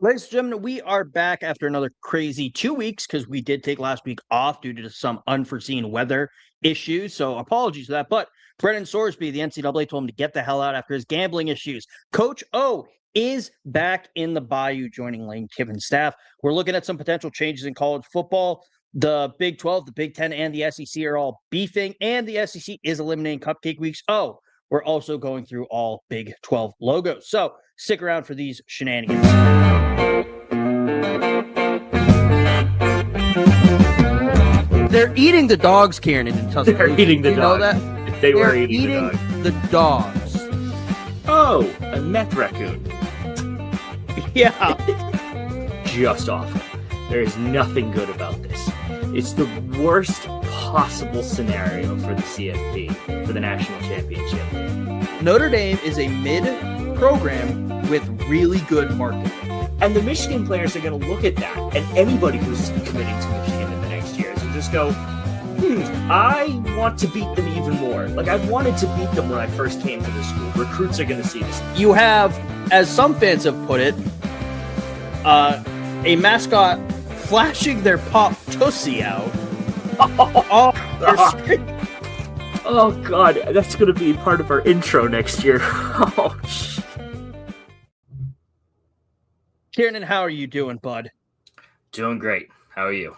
Ladies and gentlemen, we are back after another crazy 2 weeks because we did take last week off due to some unforeseen weather issues. So apologies for that. But Brendan Sorsby, the NCAA, told him to get the hell out after his gambling issues. Coach O is back in the Bayou, joining Lane Kiffin's staff. We're looking at some potential changes in college football. The Big 12, the Big 10, and the SEC are all beefing, and the SEC is eliminating cupcake weeks. Oh, we're also going through all Big 12 logos. So stick around for these shenanigans. They're eating the dogs, Ciarnan, in Tuscaloosa. They're eating the you dogs. Know that? They were They're eating the dogs. Oh, a meth raccoon. Yeah. Just awful. There is nothing good about this. It's the worst possible scenario for the CFP, for the national championship. Notre Dame is a mid-program with really good marketing. And the Michigan players are going to look at that, and anybody who's committing to Michigan in the next years and just go, I want to beat them even more. Like, I wanted to beat them when I first came to the school. Recruits are going to see this. You have, as some fans have put it, a mascot flashing their pop tussie out. Oh, God, that's going to be part of our intro next year. Oh, shit. Ciarnan, how are you doing, bud? Doing great. How are you?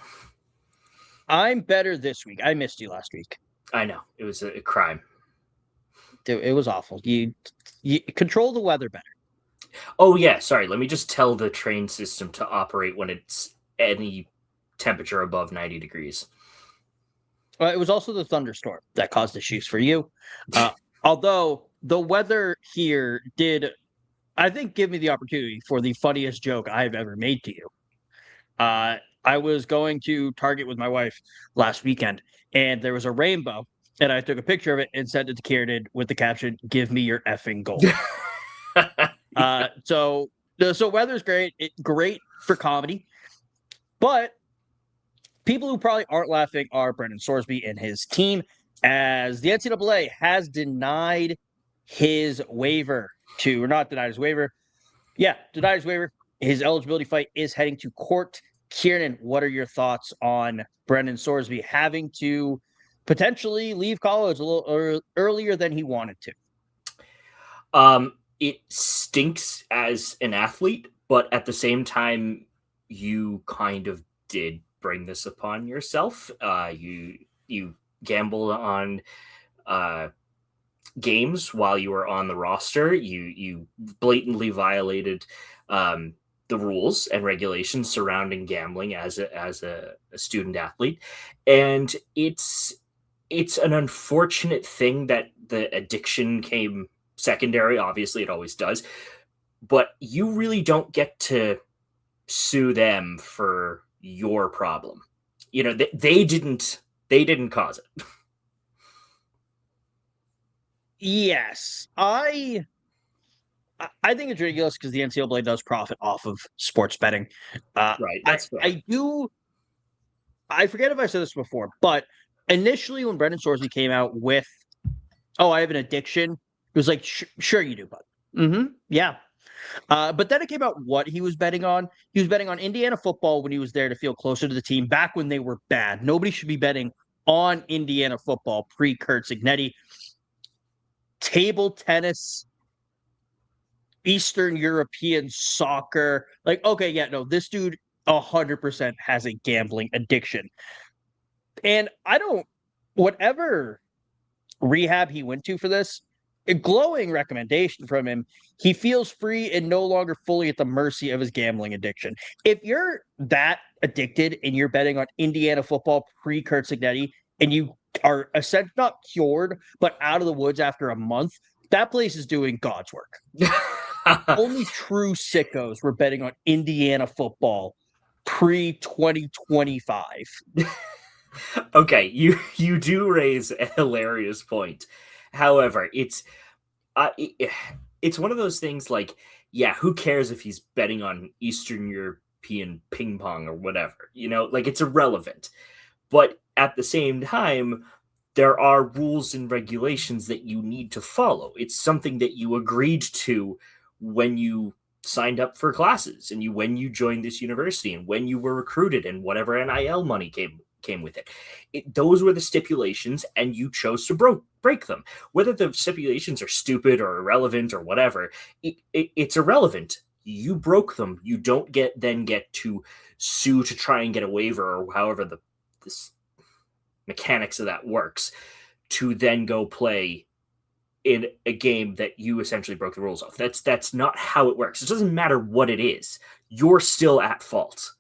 I'm better this week. I missed you last week. I know. It was a crime. It was awful. You control the weather better. Oh, yeah. Sorry. Let me just tell the train system to operate when it's any temperature above 90 degrees. It was also the thunderstorm that caused issues for you. Although the weather here did, I think, give me the opportunity for the funniest joke I've ever made to you. I was going to Target with my wife last weekend, and there was a rainbow, and I took a picture of it and sent it to Ciarnan with the caption, "Give me your effing gold." So weather's great. Great for comedy. But people who probably aren't laughing are Brendan Sorsby and his team, as the NCAA has denied his waiver to, or not denied his waiver. Yeah, denied his waiver. His eligibility fight is heading to court. Ciarnan, what are your thoughts on Brendan Sorsby having to potentially leave college a little earlier than he wanted to? It stinks as an athlete, but at the same time, you kind of did bring this upon yourself. You gambled on games while you were on the roster. You blatantly violated the rules and regulations surrounding gambling as a student athlete, and it's an unfortunate thing that the addiction came secondary. Obviously, it always does, but you really don't get to sue them for your problem. You know, they didn't cause it. Yes, I think it's ridiculous because the NCAA does profit off of sports betting. Right. That's fair. I forget if I said this before, but initially when Brendan Sorsby came out with, "Oh, I have an addiction," it was like, "Sure you do, bud." Mm-hmm. Yeah. But then it came out what he was betting on. He was betting on Indiana football when he was there to feel closer to the team back when they were bad. Nobody should be betting on Indiana football pre-Kurt Signetti. Table tennis, Eastern European soccer. Like, okay, yeah, no, this dude 100% has a gambling addiction. And whatever rehab he went to for this, a glowing recommendation from him. He feels free and no longer fully at the mercy of his gambling addiction. If you're that addicted and you're betting on Indiana football pre-Kurt Signetti and you are essentially not cured, but out of the woods after a month, that place is doing God's work. Only true sickos were betting on Indiana football pre-2025. Okay, you do raise a hilarious point. However, it's one of those things like, yeah, who cares if he's betting on Eastern European ping pong or whatever? You know, like, it's irrelevant. But at the same time, there are rules and regulations that you need to follow. It's something that you agreed to when you signed up for classes and when you joined this university and when you were recruited and whatever NIL money came with it. Those were the stipulations, and you chose to break them. Whether the stipulations are stupid or irrelevant or whatever, it's irrelevant. You broke them. You don't get to sue to try and get a waiver, or however this mechanics of that works, to then go play in a game that you essentially broke the rules of. That's not how it works. It doesn't matter what it is. You're still at fault.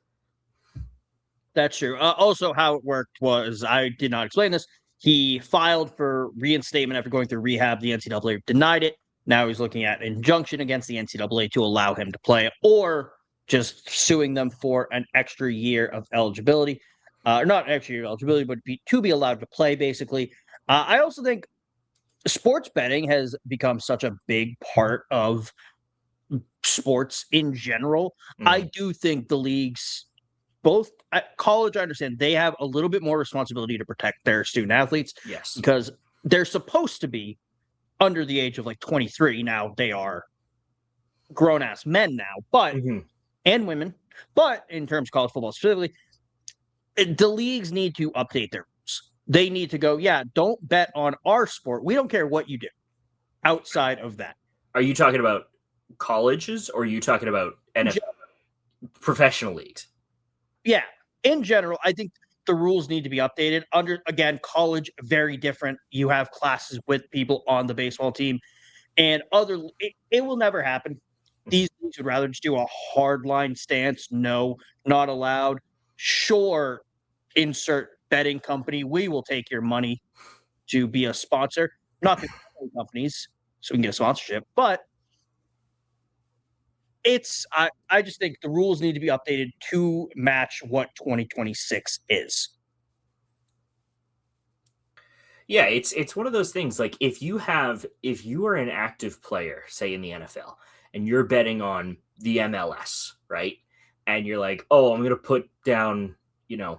That's true. Also, how it worked was, I did not explain this. He filed for reinstatement after going through rehab. The NCAA denied it. Now he's looking at injunction against the NCAA to allow him to play, or just suing them for an extra year of eligibility. Not an extra year of eligibility, but to be allowed to play, basically. I also think sports betting has become such a big part of sports in general. I do think the leagues, both at college, I understand they have a little bit more responsibility to protect their student athletes. Yes. Because they're supposed to be under the age of like 23. Now they are grown ass men now, but and women. But in terms of college football specifically, the leagues need to update their rules. They need to go, yeah, don't bet on our sport. We don't care what you do outside of that. Are you talking about colleges, or are you talking about NFL professional leagues? Yeah, in general, I think the rules need to be updated. Again, college, very different. You have classes with people on the baseball team, and it will never happen. These leagues would rather just do a hardline stance. No, not allowed. Sure, insert betting company. We will take your money to be a sponsor. Not the companies, so we can get a sponsorship, but I just think the rules need to be updated to match what 2026 is. Yeah, it's one of those things. Like if you are an active player, say in the NFL, and you're betting on the MLS, right? And you're like, oh, I'm going to put down, you're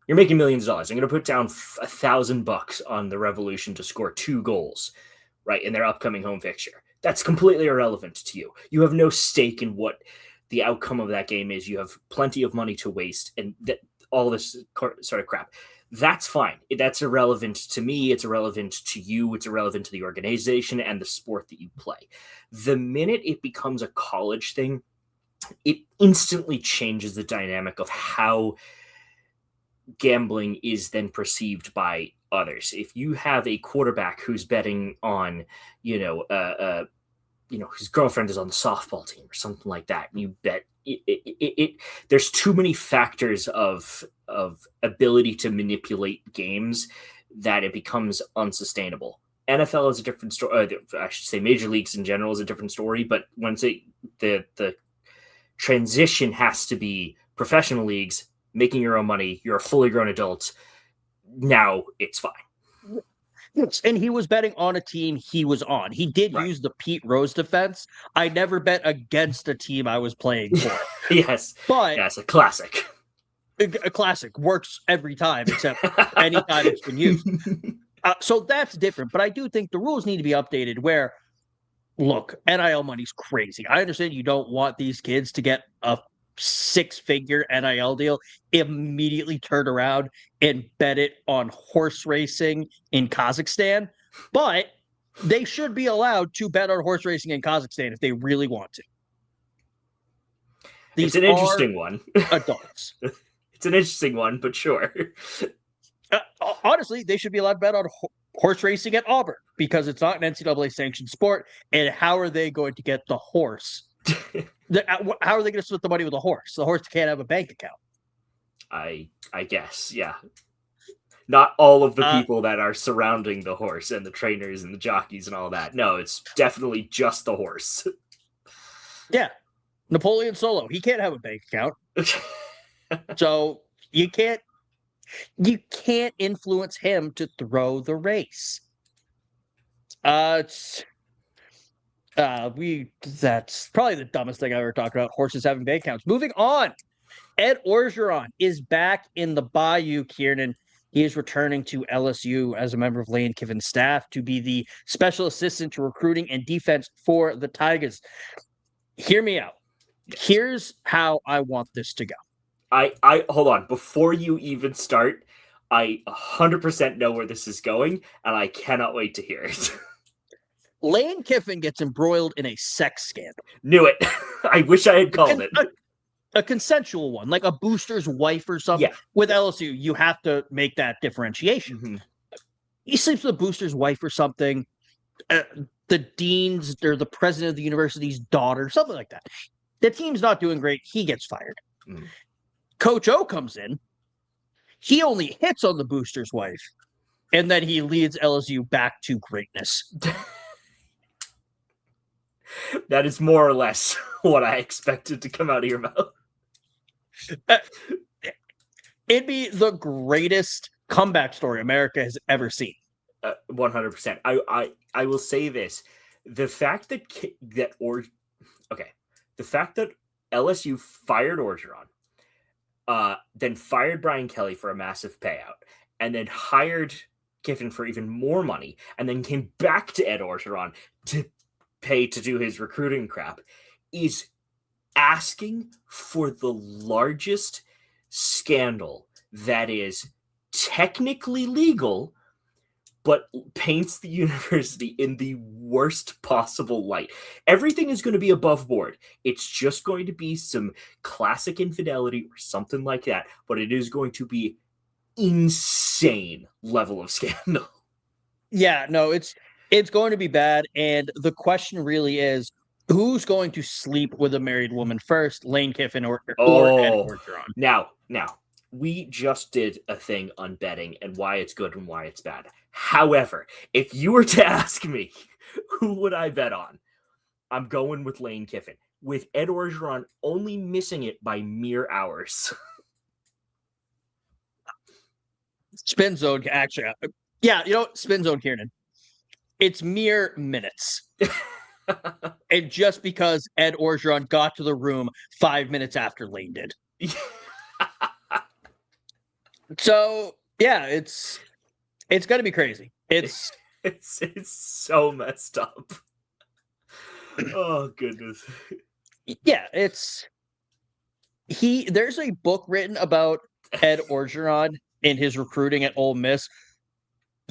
making millions of dollars. I'm going to put down $1,000 on the Revolution to score 2 goals, right, in their upcoming home fixture. That's completely irrelevant to you. You have no stake in what the outcome of that game is. You have plenty of money to waste, and all this sort of crap. That's fine. That's irrelevant to me. It's irrelevant to you. It's irrelevant to the organization and the sport that you play. The minute it becomes a college thing, it instantly changes the dynamic of how gambling is then perceived by others. If you have a quarterback who's betting on, his girlfriend is on the softball team or something like that, and you bet there's too many factors of ability to manipulate games that it becomes unsustainable. NFL is a different story. I should say major leagues in general is a different story, but once the transition has to be professional leagues, making your own money, you're a fully grown adult. Now it's fine. Yes, and he was betting on a team he was on. He did use the Pete Rose defense. I never bet against a team I was playing for. Yes, but yes, a classic. A classic works every time, except any time it's been used. So that's different. But I do think the rules need to be updated where, look, NIL money's crazy. I understand you don't want these kids to get a 6-figure NIL deal, immediately turn around and bet it on horse racing in Kazakhstan, but they should be allowed to bet on horse racing in Kazakhstan if they really want to. It's an interesting one. Adults. It's an interesting one, but sure. Honestly, they should be allowed to bet on horse racing at Auburn because it's not an NCAA sanctioned sport. And how are they going to get the horse? How are they going to split the money with the horse? The horse can't have a bank account. I guess, yeah. Not all of the people that are surrounding the horse and the trainers and the jockeys and all that. No, it's definitely just the horse. Yeah. Napoleon Solo, he can't have a bank account. So you can't influence him to throw the race. That's probably the dumbest thing I ever talked about, horses having bank accounts. Moving on. Ed Orgeron is back in the Bayou, Ciarnan. He is returning to LSU as a member of Lane Kiffin's staff to be the special assistant to recruiting and defense for the Tigers. Hear me out. Yes. Here's how I want this to go. I hold on. Before you even start, I 100% know where this is going, and I cannot wait to hear it. Lane Kiffin gets embroiled in a sex scandal. Knew it. I wish I had called it. A consensual one, like a booster's wife or something. Yeah. With LSU, you have to make that differentiation. Mm-hmm. He sleeps with a booster's wife or something. The dean's or the president of the university's daughter, something like that. The team's not doing great. He gets fired. Mm. Coach O comes in. He only hits on the booster's wife, and then he leads LSU back to greatness. That is more or less what I expected to come out of your mouth. It'd be the greatest comeback story America has ever seen. 100%. I will say this: the fact that the fact that LSU fired Orgeron, then fired Brian Kelly for a massive payout, and then hired Kiffin for even more money, and then came back to Ed Orgeron to pay to do his recruiting crap, is asking for the largest scandal that is technically legal, but paints the university in the worst possible light. Everything is going to be above board. It's just going to be some classic infidelity or something like that, but it is going to be insane level of scandal. Yeah, no, it's going to be bad, and the question really is, who's going to sleep with a married woman first, Lane Kiffin or Ed Orgeron? Now, we just did a thing on betting and why it's good and why it's bad. However, if you were to ask me, who would I bet on? I'm going with Lane Kiffin, with Ed Orgeron only missing it by mere hours. Spin zone, actually. Yeah, spin zone, Ciarnan. It's mere minutes. And just because Ed Orgeron got to the room 5 minutes after Lane did. So, yeah, it's going to be crazy. It's so messed up. Oh, goodness. Yeah, there's a book written about Ed Orgeron in his recruiting at Ole Miss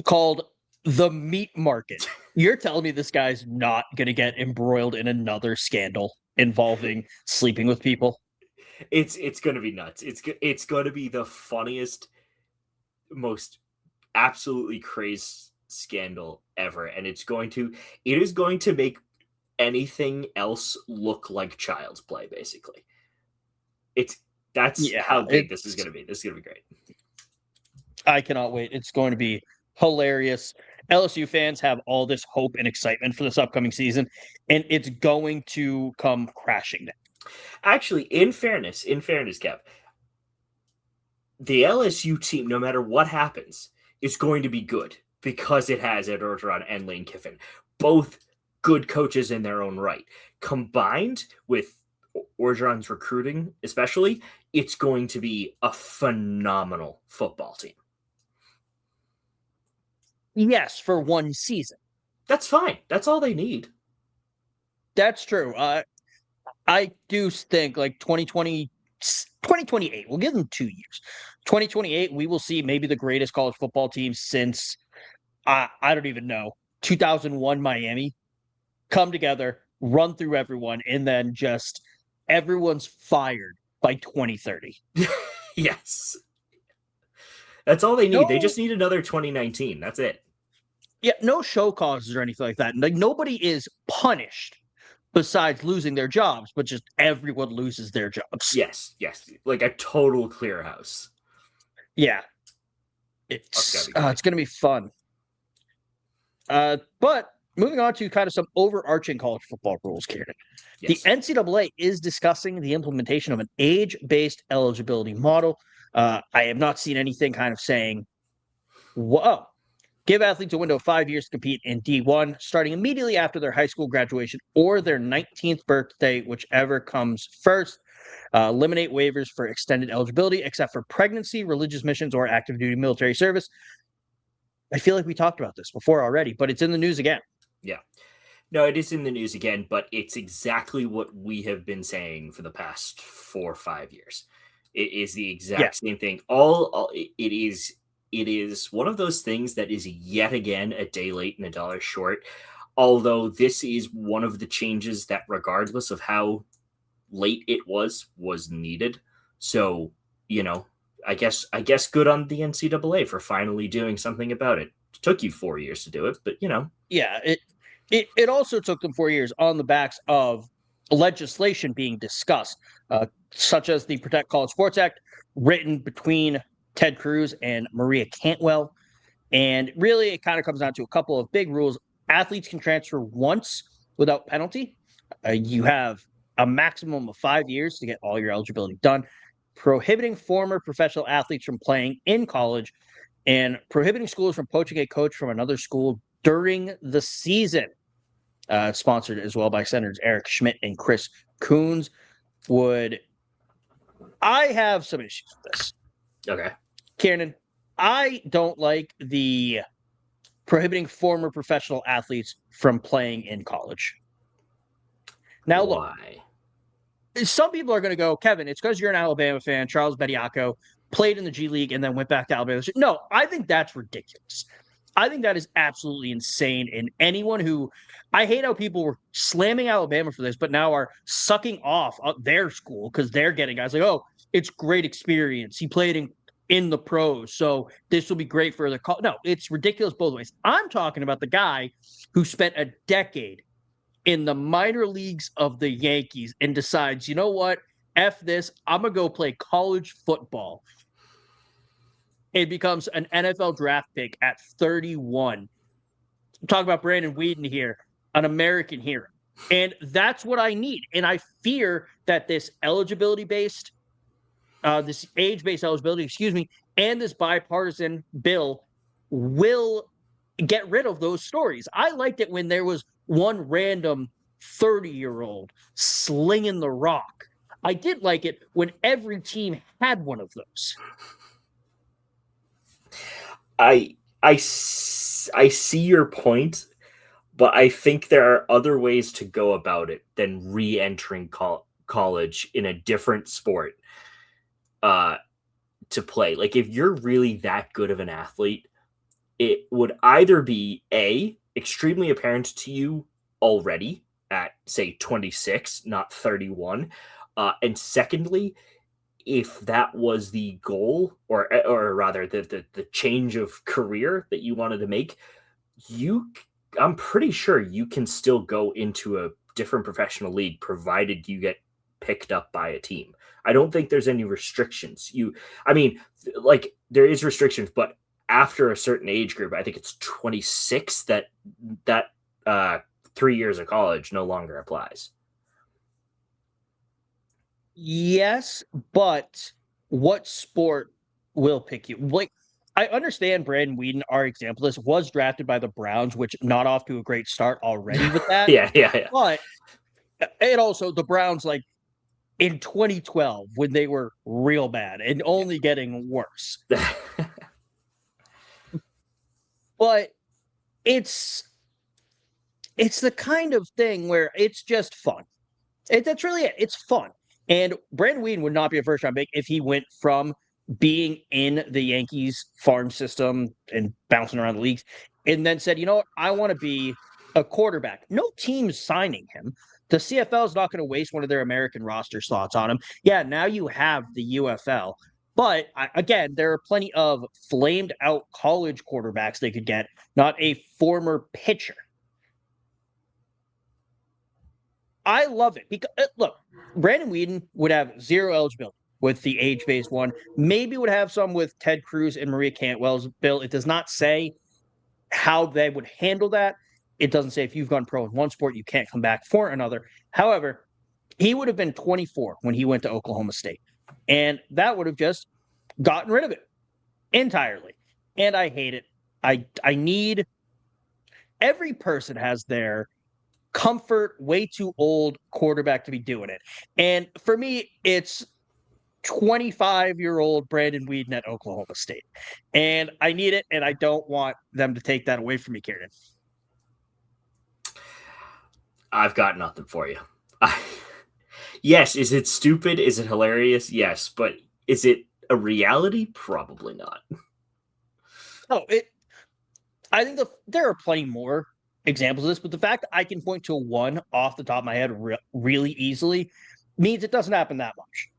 called The Meat Market. You're telling me this guy's not going to get embroiled in another scandal involving sleeping with people? It's going to be nuts. It's going to be the funniest, most absolutely crazy scandal ever, and it is going to make anything else look like child's play. Basically, that's how big this is going to be. This is going to be great. I cannot wait. It's going to be hilarious. LSU fans have all this hope and excitement for this upcoming season, and it's going to come crashing down. Actually, in fairness, Kev, the LSU team, no matter what happens, is going to be good because it has Ed Orgeron and Lane Kiffin, both good coaches in their own right. Combined with Orgeron's recruiting, especially, it's going to be a phenomenal football team. Yes, for one season. That's fine. That's all they need. That's true. I do think like 2028, we'll give them 2 years. 2028, we will see maybe the greatest college football team since, I don't even know, 2001 Miami come together, run through everyone, and then just everyone's fired by 2030. Yes. That's all they need. They just need another 2019. That's it. Yeah, no show causes or anything like that. Like nobody is punished besides losing their jobs, but just everyone loses their jobs. Yes. Like a total clear house. Yeah. It's going to be fun. But moving on to kind of some overarching college football rules, Ciarnan. Yes. The NCAA is discussing the implementation of an age-based eligibility model. I have not seen anything kind of saying, whoa, give athletes a window of 5 years to compete in D1, starting immediately after their high school graduation or their 19th birthday, whichever comes first. Eliminate waivers for extended eligibility, except for pregnancy, religious missions, or active duty military service. I feel like we talked about this before already, but it's in the news again. Yeah. No, it is in the news again, but it's exactly what we have been saying for the past 4 or 5 years. It is the Yeah, exact same thing. It is one of those things that is yet again a day late and a dollar short. Although this is one of the changes that, regardless of how late it was needed. So, I guess good on the NCAA for finally doing something about it. It took you 4 years to do it, but yeah. It also took them 4 years on the backs of legislation being discussed, such as the Protect College Sports Act, written between Ted Cruz and Maria Cantwell. And really, it kind of comes down to a couple of big rules. Athletes can transfer once without penalty. You have a maximum of 5 years to get all your eligibility done. Prohibiting former professional athletes from playing in college, and prohibiting schools from poaching a coach from another school during the season. Sponsored as well by Senators Eric Schmidt and Chris Coons. I have some issues with this. okay. Ciarnan, I don't like the prohibiting former professional athletes from playing in college. Now, look, Why? some people are going to go, Kevin, it's because you're an Alabama fan. Charles Bediako played in the G League and then went back to Alabama. No, I think that's ridiculous. I think that is absolutely insane. And anyone who, I hate how people were slamming Alabama for this, but now are sucking off their school because they're getting guys like, oh, it's great experience. He played in the pros, so this will be great for the no, it's ridiculous both ways. I'm talking about the guy who spent a decade in the minor leagues of the Yankees and decides, you know what? F this, I'm gonna go play college football. It becomes an NFL draft pick at 31. Talk about Brandon Weeden here, an American hero. And that's what I need. And I fear that this eligibility-based, this age-based eligibility, and this bipartisan bill will get rid of those stories. I liked it when there was one random 30-year-old slinging the rock. I did like it when every team had one of those. I see your point, but I think there are other ways to go about it than re-entering college in a different sport to play. Like, if you're really that good of an athlete, it would either be extremely apparent to you already at, say, 26, not 31, and secondly, if that was the goal, or rather the change of career that you wanted to make, I'm pretty sure you can still go into a different professional league provided you get picked up by a team. I don't think there's any restrictions. There is restrictions, but after a certain age group, I think it's 26, that 3 years of college no longer applies. Yes, but what sport will pick you? Like, I understand Brandon Weeden, our example, this was drafted by the Browns, which not off to a great start already with that. Yeah. But it also, the Browns, like, in 2012, when they were real bad and only getting worse. But it's the kind of thing where it's just fun. That's really it. It's fun. And Brandon Weeden would not be a first-round pick if he went from being in the Yankees farm system and bouncing around the leagues and then said, you know what, I want to be a quarterback. No team's signing him. The CFL is not going to waste one of their American roster slots on him. Yeah, now you have the UFL. But again, there are plenty of flamed out college quarterbacks they could get, not a former pitcher. I love it because look, Brandon Weeden would have zero eligibility with the age-based one. Maybe would have some with Ted Cruz and Maria Cantwell's bill. It does not say how they would handle that. It doesn't say if you've gone pro in one sport, you can't come back for another. However, he would have been 24 when he went to Oklahoma State. And that would have just gotten rid of it entirely. And I hate it. I need every person has their comfort, way too old quarterback to be doing it. And for me, it's 25-year-old Brandon Weeden at Oklahoma State. And I need it, and I don't want them to take that away from me, Ciarnan. I've got nothing for you. Yes, is it stupid? Is it hilarious? Yes, but is it a reality? Probably not. Oh, I think there are plenty more examples of this, but the fact that I can point to one off the top of my head really easily means it doesn't happen that much.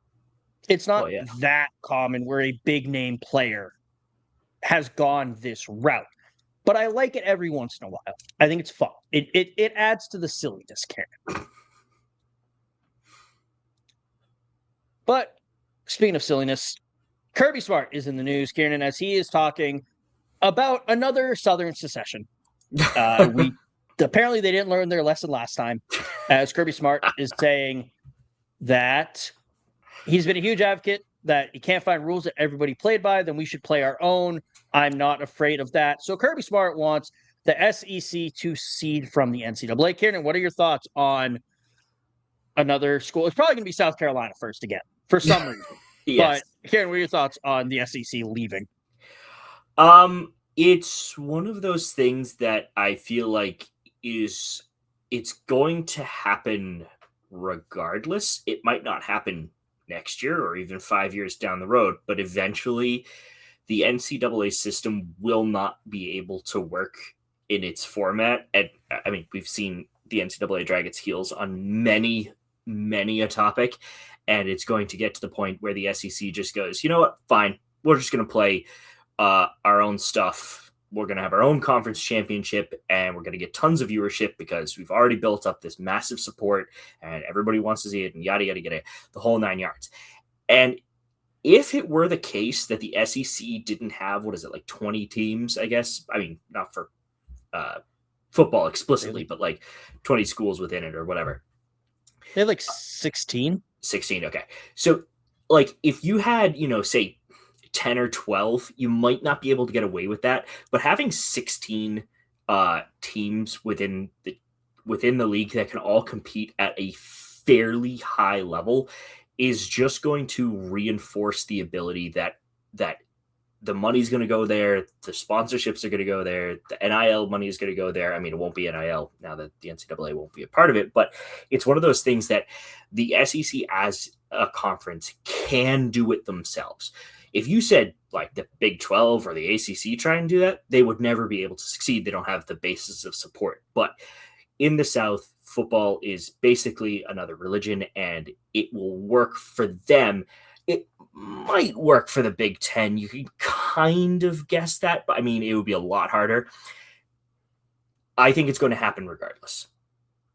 It's not that common where a big name player has gone this route, but I like it every once in a while. I think it's fun. It adds to the silliness, Karen. But speaking of silliness, Kirby Smart is in the news, Kieran, as he is talking about another Southern secession. We apparently they didn't learn their lesson last time, as Kirby Smart is saying that he's been a huge advocate that you can't find rules that everybody played by, then we should play our own. I'm not afraid of that. So Kirby Smart wants the SEC to cede from the NCAA. Kieran, what are your thoughts on another school? It's probably going to be South Carolina first again, for some reason. Yes. But Kieran, what are your thoughts on the SEC leaving? It's one of those things that I feel like it's going to happen regardless. It might not happen next year or even 5 years down the road, but eventually the NCAA system will not be able to work in its format. And I mean, we've seen the NCAA drag its heels on many a topic, and it's going to get to the point where the SEC just goes, you know what, fine, we're just going to play our own stuff. We're going to have our own conference championship, and we're going to get tons of viewership because we've already built up this massive support and everybody wants to see it and yada, yada, yada, the whole 9 yards. And if it were the case that the SEC didn't have, what is it, like 20 teams, I guess? I mean, not for football explicitly, but like 20 schools within it or whatever. They have like 16. 16, okay. So, like, if you had, say 10 or 12, you might not be able to get away with that. But having 16 teams within the league that can all compete at a fairly high level is just going to reinforce the ability that the money's going to go there, the sponsorships are going to go there, the NIL money is going to go there. I mean, it won't be NIL now that the NCAA won't be a part of it, but it's one of those things that the SEC as a conference can do it themselves. If you said like the Big 12 or the ACC try and do that, they would never be able to succeed. They don't have the basis of support. But in the South, football is basically another religion, and it will work for them. It might work for the Big 10. You can kind of guess that, but I mean, it would be a lot harder. I think it's going to happen regardless,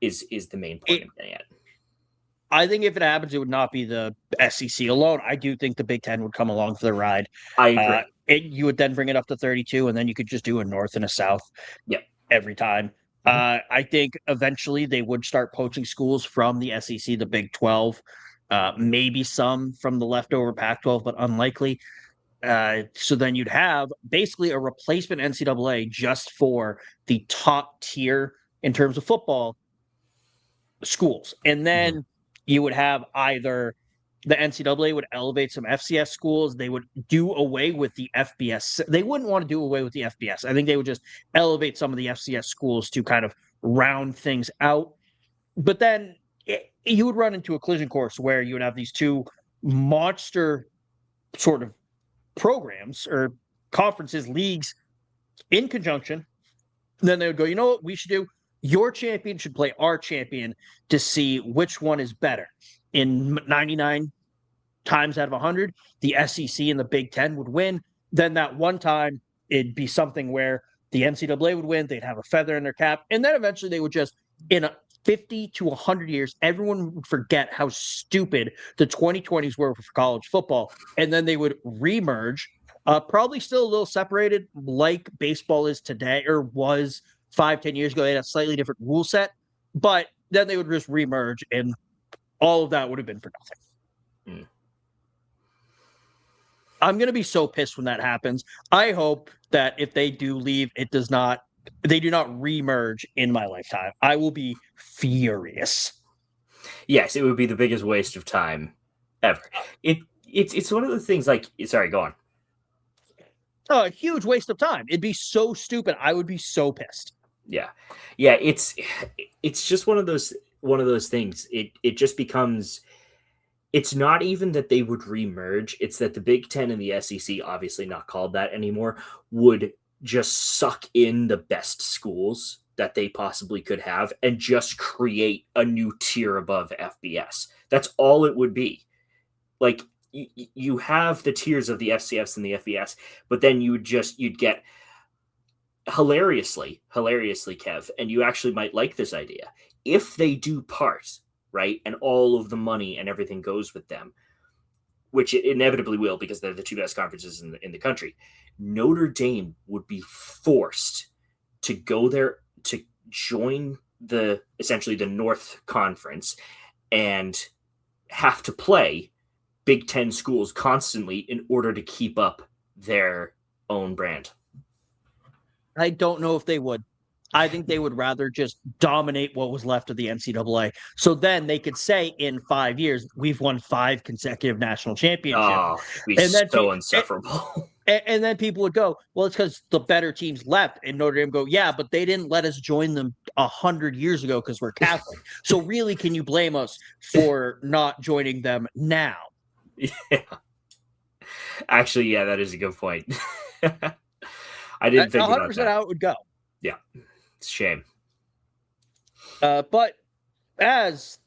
is the main point I'm getting at. I think if it happens, it would not be the SEC alone. I do think the Big 10 would come along for the ride. I agree. You would then bring it up to 32, and then you could just do a North and a South every time. I think eventually they would start poaching schools from the SEC, the Big 12, maybe some from the leftover Pac-12, but unlikely. So then you'd have basically a replacement NCAA just for the top tier in terms of football schools. And then you would have either the NCAA would elevate some FCS schools. They would do away with the FBS. They wouldn't want to do away with the FBS. I think they would just elevate some of the FCS schools to kind of round things out. But then you would run into a collision course where you would have these two monster sort of programs or conferences, leagues in conjunction. Then they would go, you know what we should do? Your champion should play our champion to see which one is better. In 99 times out of 100, the SEC and the Big 10 would win. Then that one time, it'd be something where the NCAA would win. They'd have a feather in their cap. And then eventually they would just, in 50 to 100 years, everyone would forget how stupid the 2020s were for college football. And then they would remerge, probably still a little separated like baseball is today or was 5-10 years ago. They had a slightly different rule set, but then they would just remerge and all of that would have been for nothing. I'm going to be so pissed when that happens. I hope that if they do leave, they do not remerge in my lifetime. I will be furious. Yes, it would be the biggest waste of time ever. It's one of the things like, sorry, go on. A huge waste of time. It'd be so stupid. I would be so pissed. Yeah. It's just one of those things. It just becomes. It's not even that they would remerge. It's that the Big Ten and the SEC, obviously not called that anymore, would just suck in the best schools that they possibly could have and just create a new tier above FBS. That's all it would be. Like you have the tiers of the FCS and the FBS, but then you'd get hilariously, Kev, and you actually might like this idea. If they do part, right, and all of the money and everything goes with them, which it inevitably will because they're the two best conferences in the country, Notre Dame would be forced to go there to join essentially the North Conference and have to play Big Ten schools constantly in order to keep up their own brand. I don't know if they would. I think they would rather just dominate what was left of the NCAA. So then they could say in 5 years, we've won 5 consecutive national championships. Oh, it'd be so insufferable. And then people would go, well, it's because the better teams left. And Notre Dame go, yeah, but they didn't let us join them 100 years ago because we're Catholic. So really, can you blame us for not joining them now? Yeah. Actually, yeah, that is a good point. I didn't think about that. 100% how it would go. Yeah, it's a shame. But as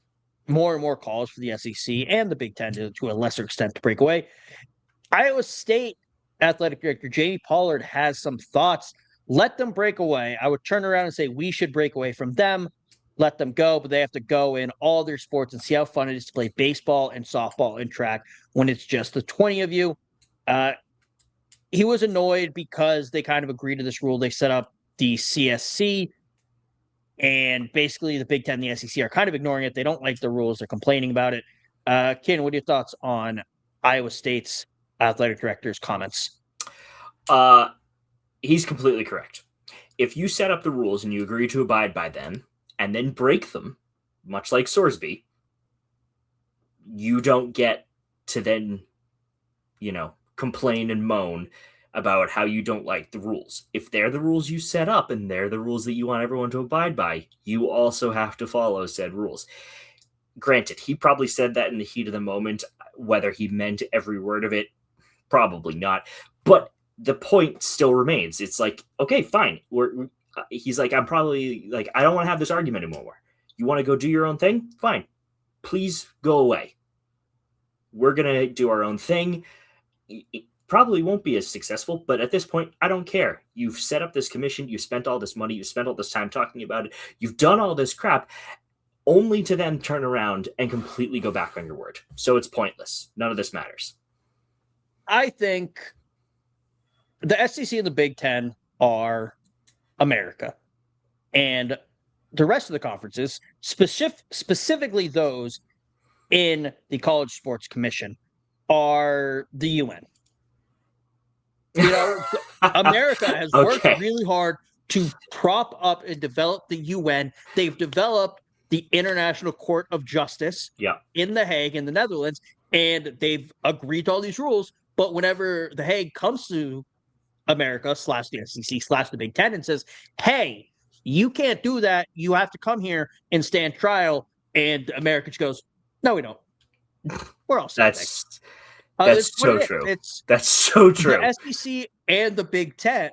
more and more calls for the SEC and the Big Ten to a lesser extent to break away, Iowa State athletic director Jamie Pollard has some thoughts. Let them break away. I would turn around and say we should break away from them. Let them go, but they have to go in all their sports and see how fun it is to play baseball and softball and track when it's just the 20 of you. He was annoyed because they kind of agreed to this rule. They set up the CSC, and basically the Big Ten and the SEC are kind of ignoring it. They don't like the rules. They're complaining about it. Ken, what are your thoughts on Iowa State's athletic director's comments? He's completely correct. If you set up the rules and you agree to abide by them and then break them, much like Sorsby, you don't get to then, complain and moan about how you don't like the rules. If they're the rules you set up and they're the rules that you want everyone to abide by, you also have to follow said rules. Granted, he probably said that in the heat of the moment. Whether he meant every word of it, probably not. But the point still remains. It's like, okay, fine. He's like, I'm probably like, I don't want to have this argument anymore. You want to go do your own thing? Fine. Please go away. We're going to do our own thing. It probably won't be as successful, but at this point, I don't care. You've set up this commission. You spent all this money. You spent all this time talking about it. You've done all this crap only to then turn around and completely go back on your word. So it's pointless. None of this matters. I think the SEC and the Big Ten are America. And the rest of the conferences, specifically those in the College Sports Commission, are the UN. America has worked really hard to prop up and develop the UN. They've developed the International Court of Justice in The Hague in the Netherlands, and they've agreed to all these rules. But whenever The Hague comes to America / the SEC / the Big Ten and says, hey, you can't do that. You have to come here and stand trial. And America just goes, no, we don't. We're all set. That's so true. That's so true. The SEC and the Big Ten.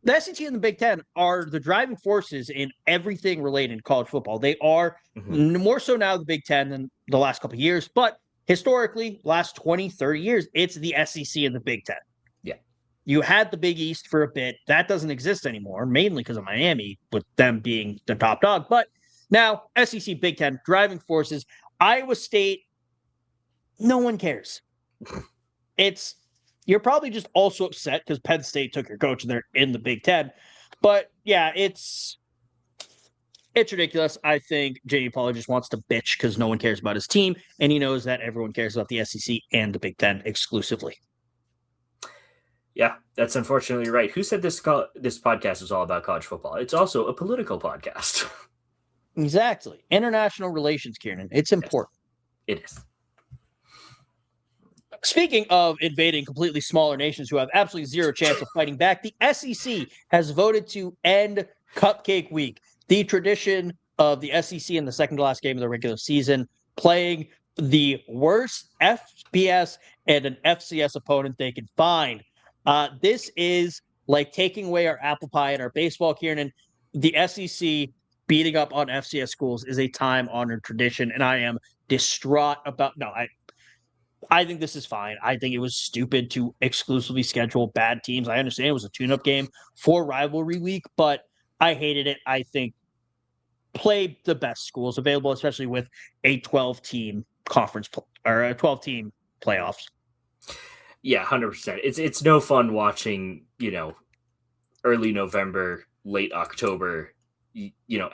The SEC and the Big Ten are the driving forces in everything related to college football. They are more so now the Big Ten than the last couple of years. But historically, last 20, 30 years, it's the SEC and the Big Ten. Yeah. You had the Big East for a bit. That doesn't exist anymore, mainly because of Miami, with them being the top dog. But now, SEC, Big Ten, driving forces. Iowa State, no one cares. You're probably just also upset because Penn State took your coach and they're in the Big Ten. But yeah, it's ridiculous. I think Jamie Pollard just wants to bitch because no one cares about his team, and he knows that everyone cares about the SEC and the Big Ten exclusively. Yeah, that's unfortunately right. Who said this podcast is all about college football? It's also a political podcast. Exactly. International relations, Ciarnan. It's important. It is. Speaking of invading completely smaller nations who have absolutely zero chance of fighting back, the SEC has voted to end Cupcake week, the tradition of the SEC in the second to last game of the regular season, playing the worst FBS and an FCS opponent they can find. This is like taking away our apple pie and our baseball, Ciarnan. The SEC beating up on FCS schools is a time-honored tradition, and I am distraught about. No, I think this is fine. I think it was stupid to exclusively schedule bad teams. I understand it was a tune-up game for rivalry week, but I hated it. I think play the best schools available, especially with a 12-team conference or a 12-team playoffs. Yeah, 100%. It's no fun watching, early November, late October,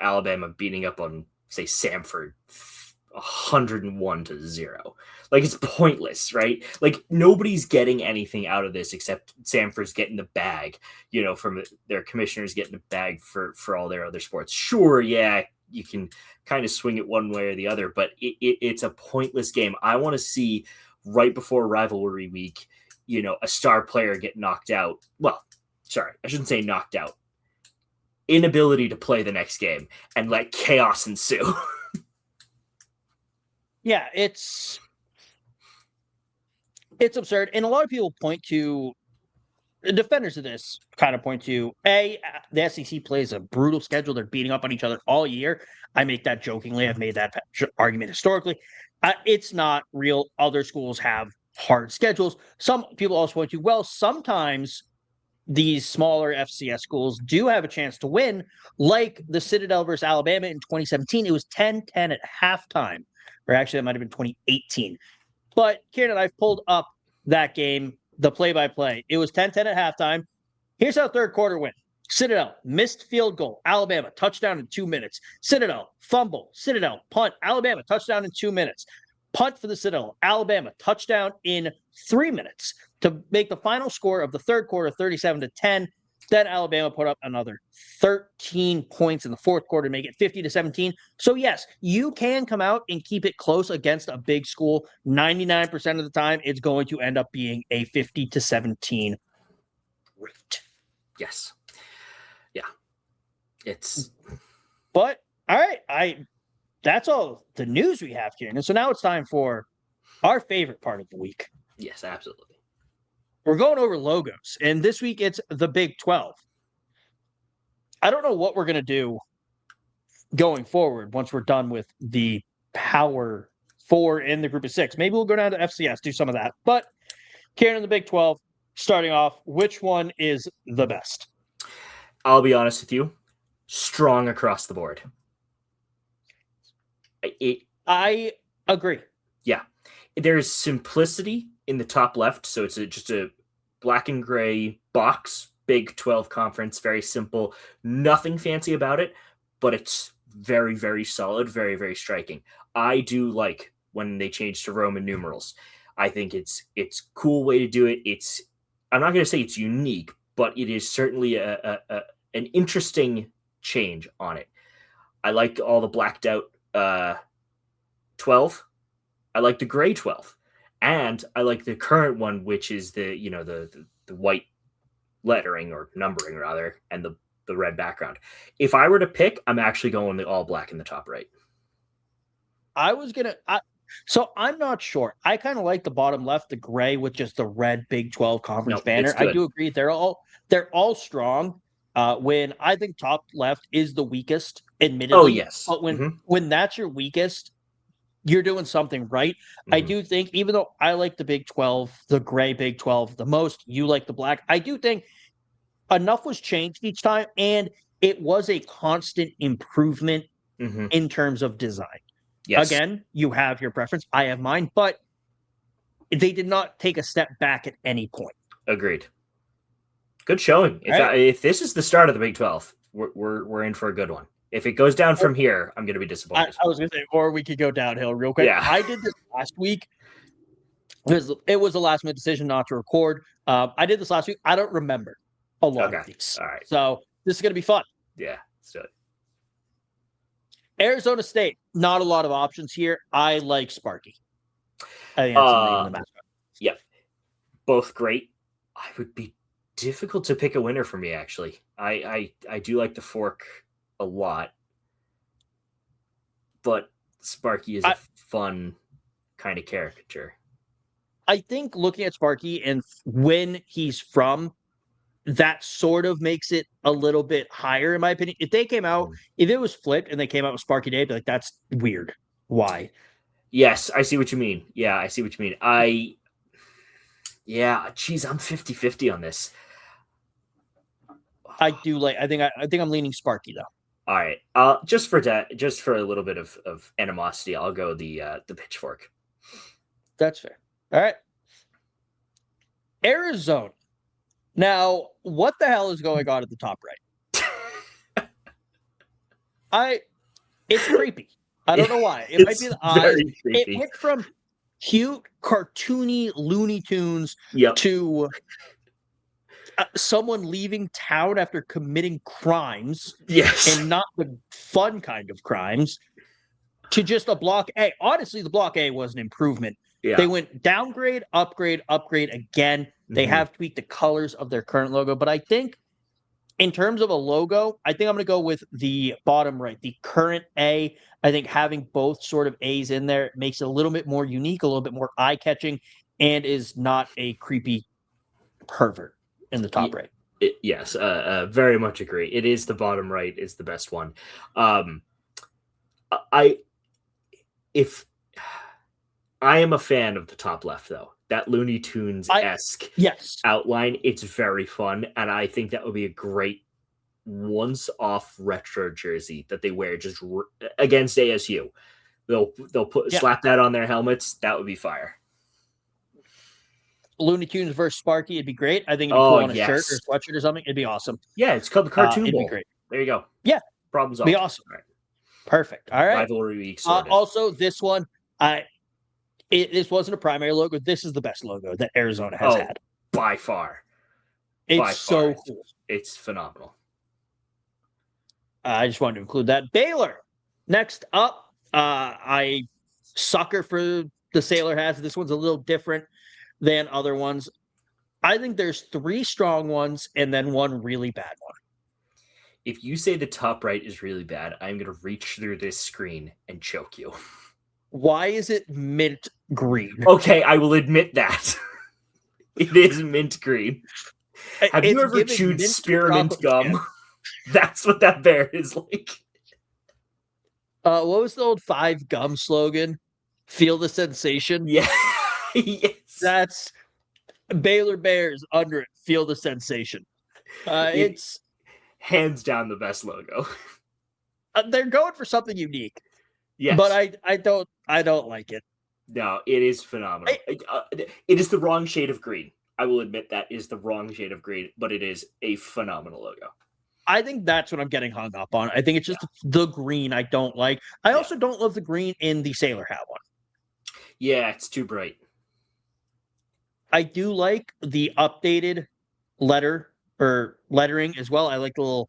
Alabama beating up on, say, Samford 101-0. Like, it's pointless, right? Like, nobody's getting anything out of this except Samford's getting the bag, from their commissioners getting the bag for all their other sports. Sure, yeah, you can kind of swing it one way or the other, but it's a pointless game. I want to see right before rivalry week, a star player get knocked out. Well, sorry, I shouldn't say knocked out. Inability to play the next game and let chaos ensue. Yeah, it's absurd. And a lot of people point to defenders of this kind of point to the SEC plays a brutal schedule. They're beating up on each other all year. I make that jokingly. I've made that argument historically. It's not real. Other schools have hard schedules. Some people also point to, well, sometimes these smaller FCS schools do have a chance to win, like the Citadel versus Alabama in 2017. It was 10-10 at halftime, or actually, it might have been 2018. But, Ciarnan, I've pulled up that game, the play-by-play. It was 10-10 at halftime. Here's how third quarter went. Citadel, missed field goal. Alabama, touchdown in 2 minutes. Citadel, fumble. Citadel, punt. Alabama, touchdown in 2 minutes. Punt for the Citadel. Alabama, touchdown in 3 minutes to make the final score of the third quarter 37-10. Then Alabama put up another 13 points in the fourth quarter to make it 50-17. So, yes, you can come out and keep it close against a big school. 99% of the time, it's going to end up being a 50-17 rate. Yes. Yeah. It's. But, all right, that's all the news we have here. And so now it's time for our favorite part of the week. Yes, absolutely. We're going over logos, and this week it's the Big 12. I don't know what we're going to do going forward once we're done with the Power 4 in the Group of 6. Maybe we'll go down to FCS, do some of that. But, Ciarnan, the Big 12, starting off, which one is the best? I'll be honest with you. Strong across the board. I agree. Yeah. There's simplicity in the top left. So it's just a black and gray box, Big 12 conference, very simple, nothing fancy about it, but it's very, very solid, very, very striking. I do like when they change to Roman numerals. I think it's a cool way to do it. I'm not going to say it's unique, but it is certainly an interesting change on it. I like all the blacked out 12. I like the gray 12. And I like the current one, which is the white lettering or numbering rather, and the red background. If I were to pick, I'm actually going the all black in the top right. So I'm not sure. I kind of like the bottom left, the gray with just the red Big 12 conference banner. I do agree. They're all strong. When I think top left is the weakest, admittedly. Oh, yes. But when that's your weakest, you're doing something right. I do think, even though I like the Big 12, the gray Big 12 the most, you like the black. I do think enough was changed each time, and it was a constant improvement in terms of design. Yes. Again, you have your preference. I have mine, but they did not take a step back at any point. Agreed. Good showing. If this is the start of the Big 12, we're in for a good one. If it goes down from here, I'm going to be disappointed. I was going to say, or we could go downhill real quick. Yeah. I did this last week. It was a last-minute decision not to record. I did this last week. I don't remember a lot of these. All right. So this is going to be fun. Yeah, let's do it. Arizona State, not a lot of options here. I like Sparky. I think that's the name of the mascot. Yep. Both great. I would be difficult to pick a winner for me, actually. I do like the fork a lot, but Sparky is a fun kind of caricature. I think looking at Sparky and when he's from, that sort of makes it a little bit higher, in my opinion. If they came out, if it was flipped and they came out with Sparky Day, I'd be like, that's weird. Why? Yes, I see what you mean. Yeah, I see what you mean. Geez, I'm 50-50 on this. I think I'm leaning Sparky though. All right. Just for a little bit of animosity, I'll go the pitchfork. That's fair. All right. Arizona. Now, what the hell is going on at the top right? It's creepy. I don't know why. It might be the eyes. It went from cute, cartoony Looney Tunes to someone leaving town after committing crimes. Yes. And not the fun kind of crimes. To just a block A. Honestly, the block A was an improvement. Yeah. They went downgrade, upgrade again. They have tweaked the colors of their current logo. But I think in terms of a logo, I think I'm going to go with the bottom right, the current A. I think having both sort of A's in there makes it a little bit more unique, a little bit more eye-catching, and is not a creepy pervert in the top right. Yes, very much agree. It is the bottom right is the best one. I am a fan of the top left, though. That Looney Tunes-esque outline, it's very fun, and I think that would be a great once-off retro jersey that they wear just against ASU. They'll slap that on their helmets. That would be fire. Looney Tunes versus Sparky, it'd be great. I think it'd be cool on a shirt or a sweatshirt or something. It'd be awesome. Yeah, it's called the Cartoon Bowl. It'd be great. There you go. Yeah. Problem solved. Be awesome. All right. Perfect. All right. Rivalry week. Also, this one, this wasn't a primary logo. This is the best logo that Arizona has had. By far. It's so cool. It's phenomenal. I just wanted to include that. Baylor. Next up, I sucker for the sailor hats. This one's a little different than other ones. I think there's 3 strong ones and then 1 really bad one. If you say the top right is really bad, I'm going to reach through this screen and choke you. Why is it mint green? Okay, I will admit that. It is mint green. Have you ever chewed spearmint gum? That's what that bear is like. What was the old 5 gum slogan? Feel the sensation? Yeah. Yes. That's Baylor Bears under it. Feel the sensation. It's hands down the best logo. They're going for something unique. Yes. But I don't like it. No, it is phenomenal. It is the wrong shade of green. I will admit that is the wrong shade of green, but it is a phenomenal logo. I think that's what I'm getting hung up on. I think it's just the green I don't like. I also don't love the green in the sailor hat one. Yeah, it's too bright. I do like the updated lettering as well. I like the little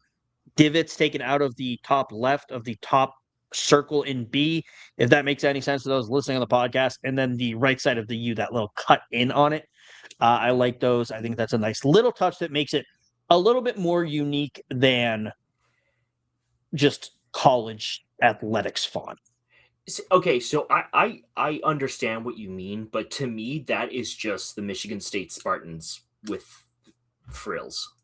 divots taken out of the top left of the top circle in B, if that makes any sense to those listening on the podcast. And then the right side of the U, that little cut in on it. I like those. I think that's a nice little touch that makes it a little bit more unique than just college athletics font. Okay, so I understand what you mean, but to me, that is just the Michigan State Spartans with frills.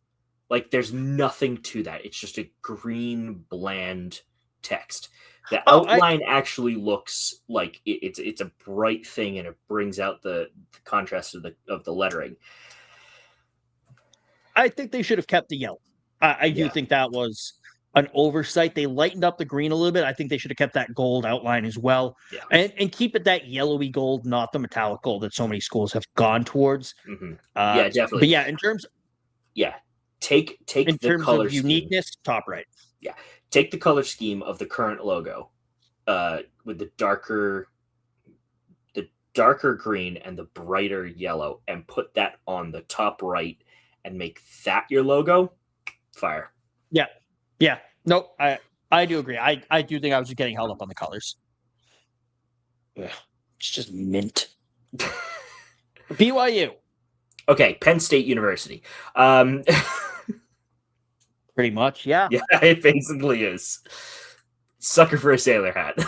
Like, there's nothing to that. It's just a green, bland text. The outline actually looks like it's a bright thing, and it brings out the contrast of the lettering. I think they should have kept the yellow. I do think that was an oversight. They lightened up the green a little bit. I think they should have kept that gold outline as well. Yeah. And keep it that yellowy gold, not the metallic gold that so many schools have gone towards. Mm-hmm. Yeah, definitely. But yeah, in terms take in the terms color of uniqueness, scheme. Top right. Yeah. Take the color scheme of the current logo with the darker green and the brighter yellow, and put that on the top right and make that your logo. Fire. Yeah. Yeah. Nope. I do agree. I do think I was just getting held up on the colors. Ugh, it's just mint. BYU. Okay, Penn State University. Pretty much, yeah. Yeah, it basically is. Sucker for a sailor hat.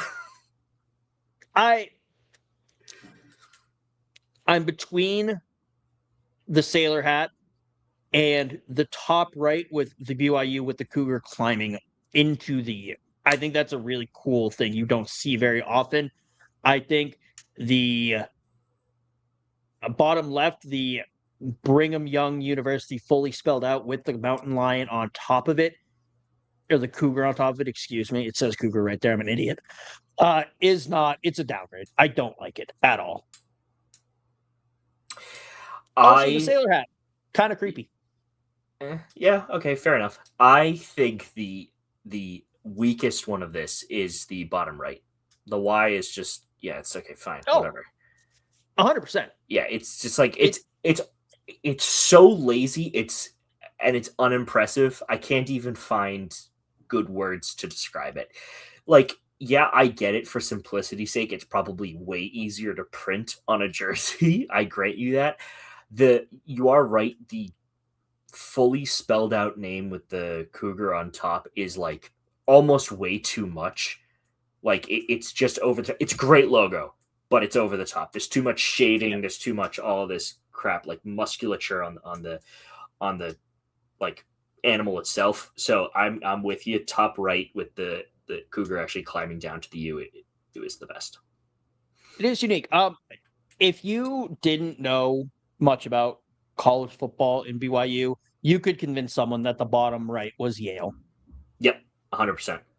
I'm between the sailor hat and the top right with the BYU with the cougar climbing into the U. I think that's a really cool thing you don't see very often. I think the bottom left, the Brigham Young University fully spelled out with the mountain lion on top of it, or the cougar on top of it, excuse me. It says cougar right there. I'm an idiot. Is not, it's a downgrade. I don't like it at all. Also, the sailor hat, kind of creepy. Yeah, okay, fair enough. I think the weakest one of this is the bottom right. The Y is just, yeah, it's okay, fine, whatever. 100%. Yeah, it's just like it's so lazy. It's unimpressive. I can't even find good words to describe it. Like, yeah, I get it for simplicity's sake. It's probably way easier to print on a jersey. I grant you that. You are right. The fully spelled out name with the cougar on top is like almost way too much. Like it's just over the. It's a great logo, but it's over the top. There's too much shading. Yeah. There's too much all this crap, like musculature on the like animal itself. So I'm with you. Top right with the cougar actually climbing down to the U. It is the best. It is unique. If you didn't know much about college football in BYU, you could convince someone that the bottom right was Yale. Yep, 100%.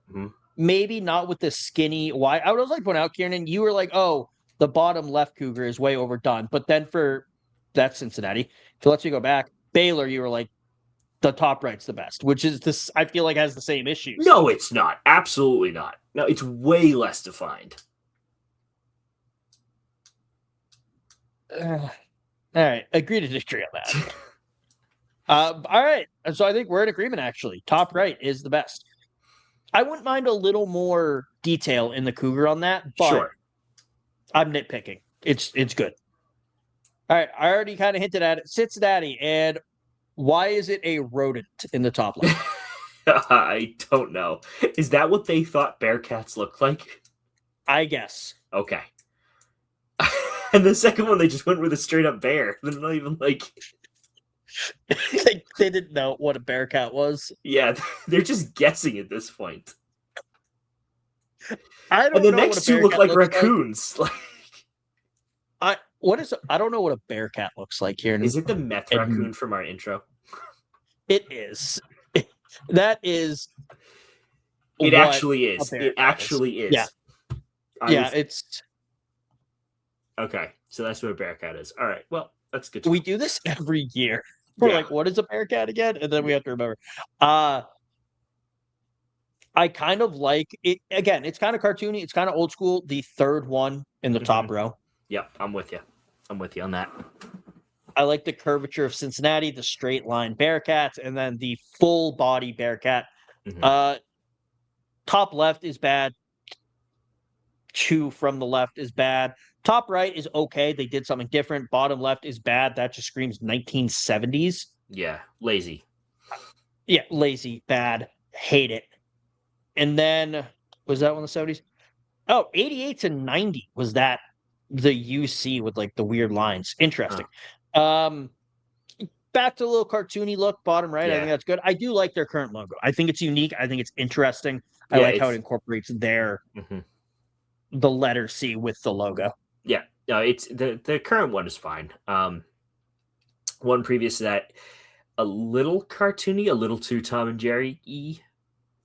Mm-hmm. Maybe not with the skinny wide. I would like to point out, Ciarnan, you were like, oh, the bottom left cougar is way overdone. But then that's Cincinnati. So let's you go back. Baylor, you were like, the top right's the best, which is this, I feel like, has the same issues. No, it's not. Absolutely not. No, it's way less defined. All right. Agree to disagree on that. All right. So I think we're in agreement, actually. Top right is the best. I wouldn't mind a little more detail in the cougar on that, but sure. I'm nitpicking. It's good. All right. I already kind of hinted at it. Cincinnati, and why is it a rodent in the top left? I don't know. Is that what they thought Bearcats looked like? I guess. Okay. And the second one, they just went with a straight up bear. They're not even like... they didn't know what a Bearcat was. Yeah, they're just guessing at this point. I don't and the know next two look like raccoons. Like. I don't know what a Bearcat looks like here. Is it the meth raccoon from our intro? It is. That is. It actually is. It actually is. Yeah. It's. Okay, so that's what a Bearcat is. All right, well, that's good. We do this every year. We're like, what is a Bearcat again? And then we have to remember. I kind of like it. Again, it's kind of cartoony. It's kind of old school. The third one in the top row. Yeah, I'm with you. I'm with you on that. I like the curvature of Cincinnati, the straight line Bearcats, and then the full body Bearcat. Top left is bad. 2 from the left is bad. Top right is okay. They did something different. Bottom left is bad. That just screams 1970s. Yeah, lazy. Yeah, lazy, bad, hate it. And then, was that one of the 70s? Oh, 88 to 90 was that the UC with like the weird lines. Interesting. Back to a little cartoony look, bottom right. Yeah. I think that's good. I do like their current logo. I think it's unique. I think it's interesting. I like how it incorporates their the letter C with the logo. Yeah, no, it's the current one is fine. One previous to that, a little cartoony, a little too Tom and Jerry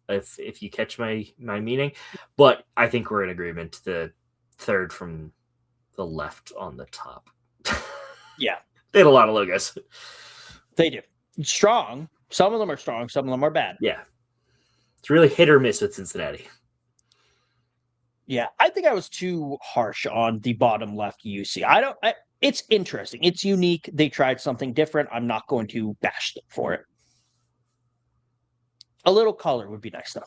if you catch my meaning. But I think we're in agreement. The third from the left on the top. Yeah. They had a lot of logos. They do. Strong. Some of them are strong. Some of them are bad. Yeah. It's really hit or miss with Cincinnati. Yeah, I think I was too harsh on the bottom left UC. It's interesting. It's unique. They tried something different. I'm not going to bash them for it. A little color would be nice, though.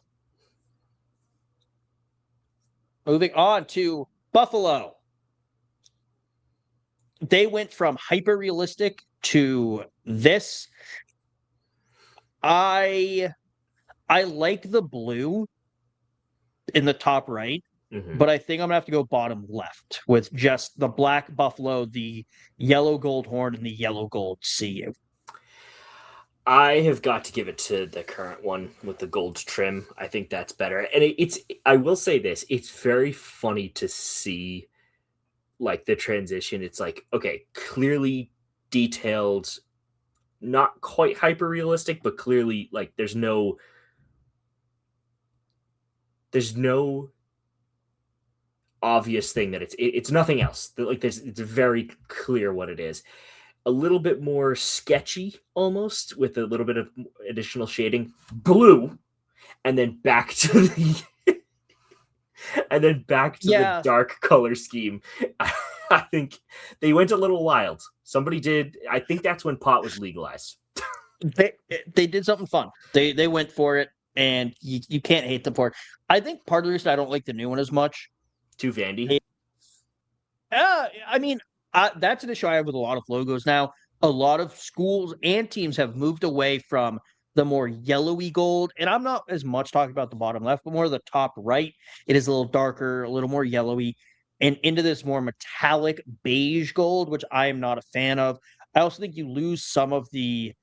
Moving on to Buffalo. They went from hyper-realistic to this. I I like the blue in the top right, Mhm. but I think I'm gonna have to go bottom left with just the black buffalo, the yellow gold horn, and the yellow gold CU. I have got to give it to the current one with the gold trim. I think that's better. And it's I will say this, it's very funny to see like the transition. It's like, okay, clearly detailed, not quite hyper realistic, but clearly like there's no obvious thing that it's nothing else. Like it's very clear what it is. A little bit more sketchy almost with a little bit of additional shading. Blue, and then back to the and then back to the Yeah, dark color scheme. I think they went a little wild. Somebody did. I think that's when pot was legalized. they did something fun. They went for it, and you can't hate them for it. I think part of the reason I don't like the new one as much. Too Vandy. I mean, that's an issue I have with a lot of logos now. A lot of schools and teams have moved away from the more yellowy gold, and I'm not as much talking about the bottom left, but more the top right. It is a little darker, a little more yellowy, and into this more metallic beige gold, which I am not a fan of. I also think you lose some of the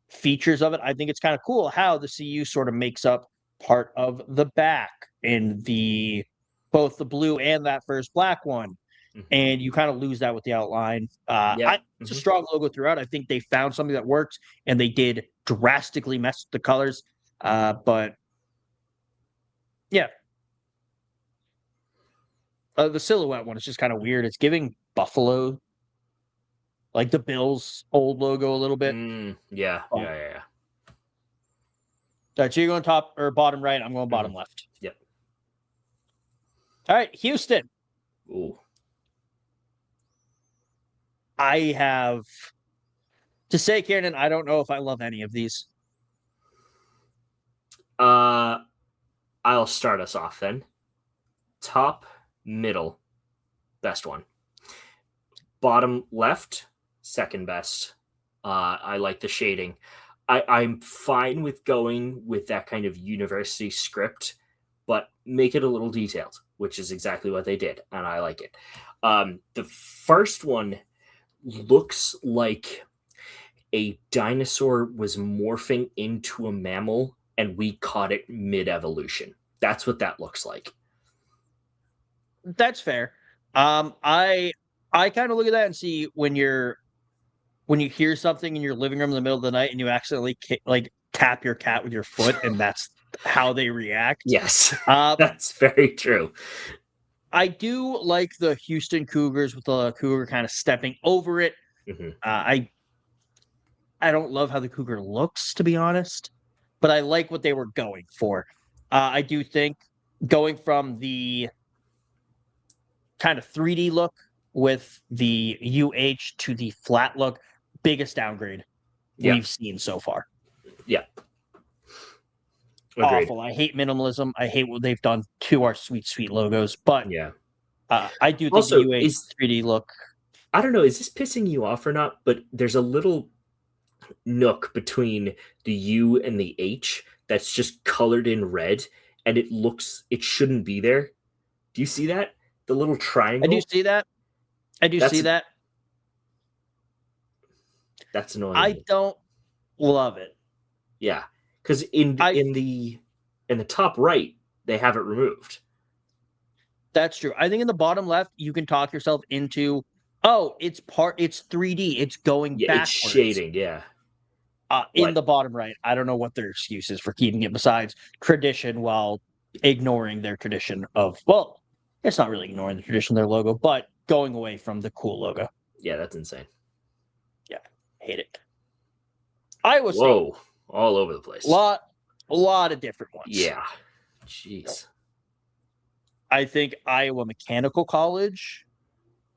features of it. I think it's kind of cool how the CU sort of makes up part of the back in the both the blue and that first black one, and you kind of lose that with the outline. Yep. It's a strong logo throughout. I think they found something that works, and they did drastically mess with the colors. But yeah, the silhouette one is just kind of weird. It's giving Buffalo, like the Bills' old logo, a little bit. Yeah. All right, so you're going top or bottom right. I'm going bottom left. Yep. All right, Houston. Ooh. I have to say, Ciarnan, I don't know if I love any of these. I'll start us off then. Top, middle, best one. Bottom left, second best. I like the shading. I'm fine with going with that kind of university script, but make it a little detailed, which is exactly what they did, and I like it. The first one looks like a dinosaur was morphing into a mammal, and we caught it mid-evolution. That's what that looks like. That's fair. I kind of look at that and see when you hear something in your living room in the middle of the night and you accidentally tap your cat with your foot, and that's how they react. Yes, that's very true. I do like the Houston Cougars with the cougar kind of stepping over it. I don't love how the cougar looks, to be honest, but I like what they were going for. I do think going from the kind of 3D look with the UH to the flat look, biggest downgrade we've seen so far. Yeah. Agreed. Awful. I hate minimalism. I hate what they've done to our sweet, sweet logos. But yeah, I do think also, the UH 3D look. I don't know, is this pissing you off or not? But there's a little nook between the U and the H that's just colored in red, and it shouldn't be there. Do you see that? The little triangle. I do see that. See that. That's annoying. I don't love it. Yeah, because in the top right they have it removed. That's true. I think in the bottom left you can talk yourself into, oh, it's 3D. It's going backwards. It's shading. Yeah. In the bottom right, I don't know what their excuse is for keeping it besides tradition while ignoring their tradition of, well, it's not really ignoring the tradition of their logo, but going away from the cool logo. Yeah, that's insane. Yeah, hate it. Iowa State. Whoa, all over the place. A lot of different ones. Yeah. Jeez. I think Iowa Mechanical College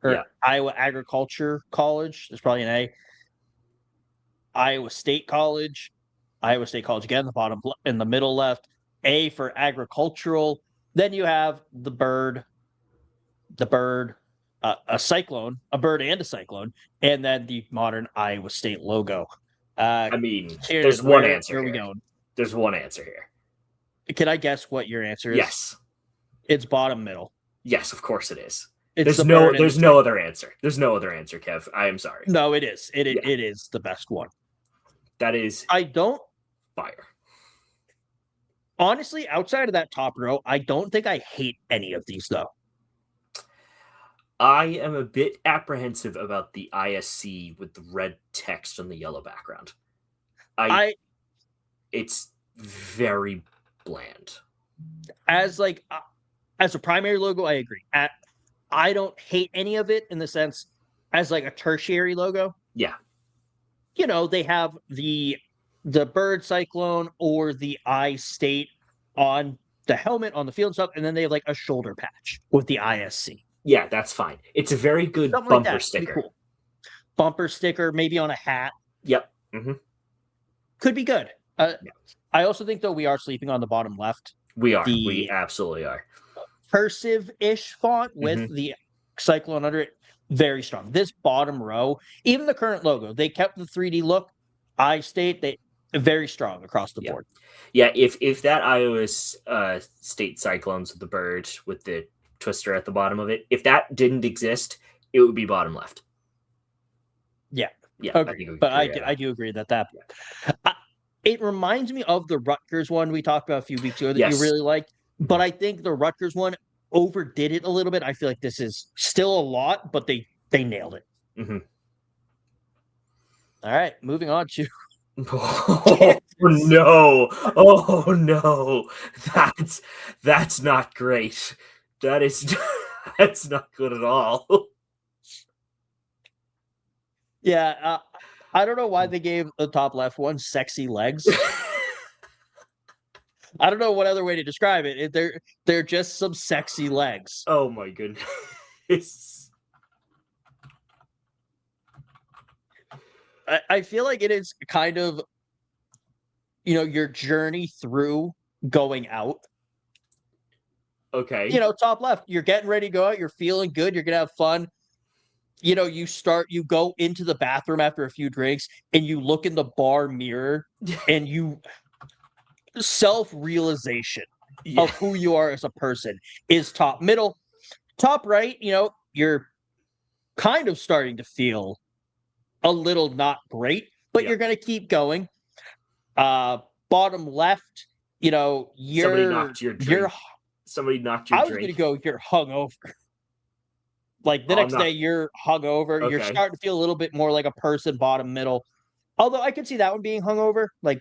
or Iowa Agriculture College. There's probably an A. Iowa State College again, the bottom in the middle left. A for agricultural. Then you have the bird, a cyclone, a bird and a cyclone, and then the modern Iowa State logo. I mean, there's one answer. Where are we going? There's one answer here. Can I guess what your answer is? Yes. It's bottom middle. Yes, of course it is. It's There's no other answer. There's no other answer, Kev. I am sorry. No, it is. It is the best one. That is I don't fire. Honestly, outside of that top row, I don't think I hate any of these though. I am a bit apprehensive about the ISC with the red text on the yellow background. It's very bland. As a primary logo, I agree. I don't hate any of it in the sense as like a tertiary logo. Yeah. You know, they have the bird cyclone or the I state on the helmet on the field and stuff, and then they have like a shoulder patch with the ISC. Yeah, that's fine. It's a very good Something bumper like sticker. Cool. Bumper sticker, maybe on a hat. Yep. Mm-hmm. Could be good. I also think, though, we are sleeping on the bottom left. We are. We absolutely are. Cursive-ish font with the cyclone under it. Very strong. This bottom row, even the current logo, they kept the 3D look. I state they very strong across the board. Yeah, if that iOS state cyclones with the bird with the twister at the bottom of it, if that didn't exist, it would be bottom left. Yeah. Yeah. But I do agree that it reminds me of the Rutgers one we talked about a few weeks ago that you really liked. But I think the Rutgers one overdid it a little bit. I feel like this is still a lot, but they nailed it. Mm-hmm. All right, moving on to oh no. Oh no. That's not great. That's not good at all. Yeah, I don't know why they gave the top left one sexy legs. I don't know what other way to describe it. They're just some sexy legs. Oh my goodness. I feel like it is kind of, your journey through going out. Okay. Top left, you're getting ready to go out. You're feeling good. You're going to have fun. You go into the bathroom after a few drinks and you look in the bar mirror and you self-realization of who you are as a person is top. Middle, top right, you're kind of starting to feel a little not great, but you're going to keep going. Bottom left, somebody knocked your drink. I was going to go, you're hungover. Like the next day, you're hungover. Okay. You're starting to feel a little bit more like a person. Bottom middle, although I could see that one being hungover. Like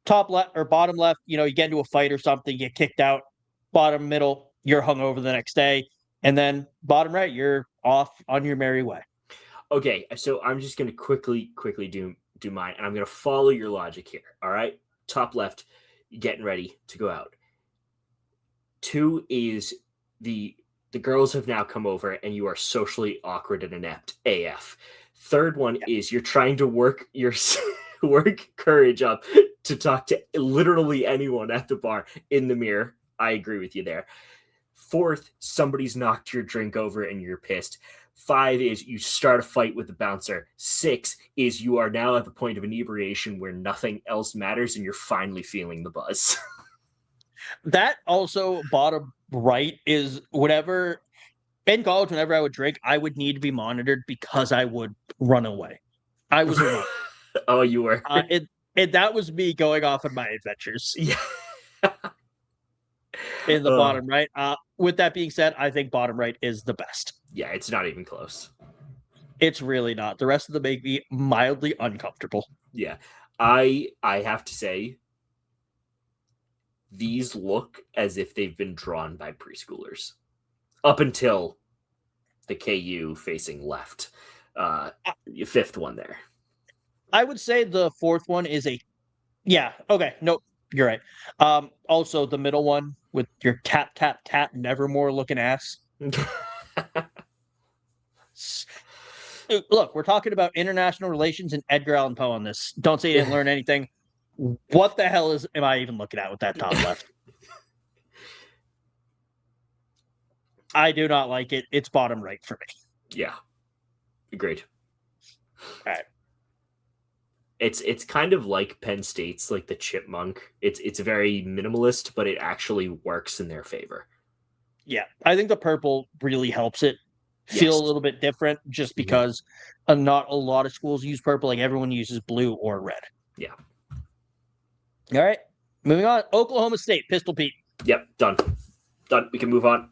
top left or bottom left, you get into a fight or something, get kicked out. Bottom middle, you're hungover the next day, and then bottom right, you're off on your merry way. Okay, so I'm just going to quickly do mine, and I'm going to follow your logic here. All right, top left, getting ready to go out. 2 is the girls have now come over and you are socially awkward and inept AF. 3rd one is you're trying to work your work courage up to talk to literally anyone at the bar in the mirror. I agree with you there. 4th, somebody's knocked your drink over and you're pissed. 5 is you start a fight with the bouncer. 6 is you are now at the point of inebriation where nothing else matters and you're finally feeling the buzz. That also bottom right is whatever in college, whenever I would drink, I would need to be monitored because I would run away. I was running. Oh, you were. That was me going off on my adventures. Yeah. In the bottom right. With that being said, I think bottom right is the best. Yeah, it's not even close. It's really not. The rest of them make me mildly uncomfortable. Yeah. I have to say, these look as if they've been drawn by preschoolers. Up until the KU facing left. 5th one there. I would say the 4th one is okay. Nope, you're right. Also, the middle one with your tap, tap, tap, nevermore looking ass. Look, we're talking about international relations and Edgar Allan Poe on this. Don't say you didn't learn anything. What the hell am I even looking at with that top left? I do not like it. It's bottom right for me. Yeah. Agreed. All right. It's kind of like Penn State's, like the chipmunk. It's very minimalist, but it actually works in their favor. Yeah, I think the purple really helps it feel Yes. a little bit different, just Mhm. because not a lot of schools use purple. Like everyone uses blue or red. Yeah. All right, moving on. Oklahoma State, Pistol Pete. Yep, done. Done. We can move on.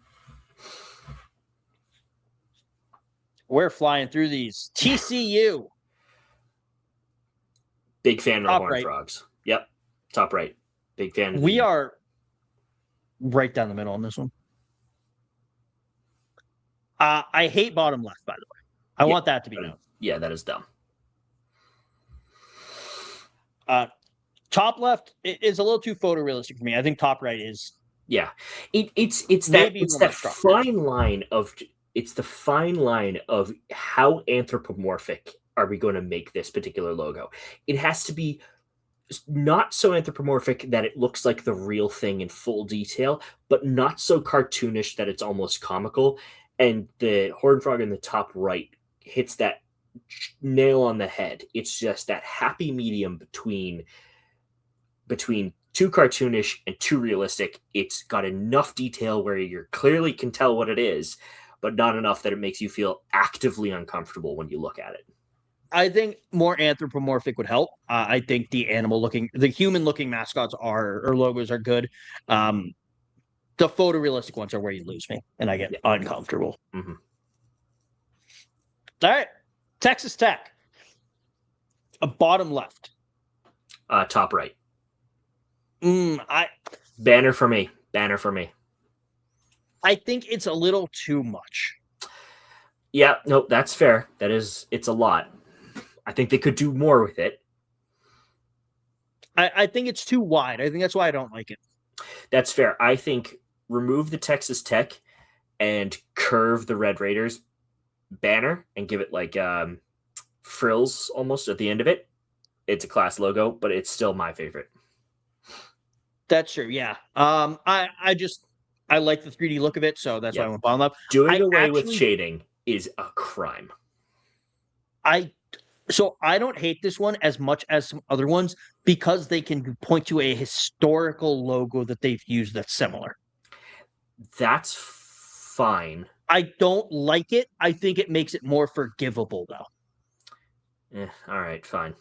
We're flying through these. TCU. Big fan of the Top Horned right. Frogs. Yep, top right. Big fan. We are right down the middle on this one. I hate bottom left, by the way. I want that to be known. Yeah, that is dumb. Top left is a little too photorealistic for me. I think top right is. Yeah, it's that fine line of the fine line of how anthropomorphic are we going to make this particular logo. It has to be not so anthropomorphic that it looks like the real thing in full detail, but not so cartoonish that it's almost comical. And the Horned Frog in the top right hits that nail on the head. It's just that happy medium between too cartoonish and too realistic. It's got enough detail where you clearly can tell what it is, but not enough that it makes you feel actively uncomfortable when you look at it. I think more anthropomorphic would help. I think the human-looking mascots or logos are good. The photorealistic ones are where you lose me, and I get uncomfortable. Mm-hmm. All right, Texas Tech. A bottom left. Top right. Banner for me. Banner for me. I think it's a little too much. Yeah, no, that's fair. It's a lot. I think they could do more with it. I think it's too wide. I think that's why I don't like it. That's fair. I think remove the Texas Tech and curve the Red Raiders banner and give it like frills almost at the end of it. It's a class logo, but it's still my favorite. That's true. Yeah. I like the 3D look of it, so that's why I went bottom left. Doing away with shading is a crime. So I don't hate this one as much as some other ones because they can point to a historical logo that they've used that's similar. That's fine. I don't like it. I think it makes it more forgivable, though. All right, fine.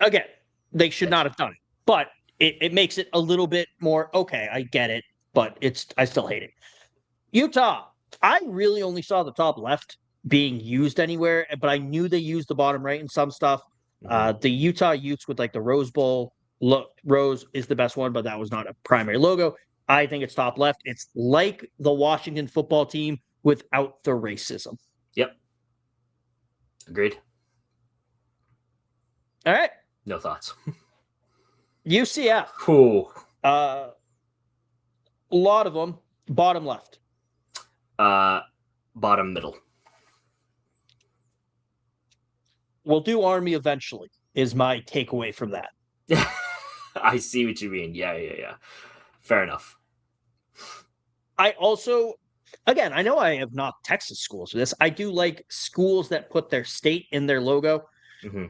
Again, they should not have done it, but it makes it a little bit more, okay, I get it, but I still hate it. Utah, I really only saw the top left being used anywhere, but I knew they used the bottom right in some stuff. Mm-hmm. The Utah Utes with like the Rose Bowl rose is the best one, but that was not a primary logo. I think it's top left. It's like the Washington football team without the racism. Yep. Agreed. All right. No thoughts. UCF. Cool. A lot of them. Bottom left. Bottom middle. We'll do Army eventually, is my takeaway from that. I see what you mean. Yeah. Fair enough. I also, again, I know I have knocked Texas schools for this. I do like schools that put their state in their logo. Mm-hmm.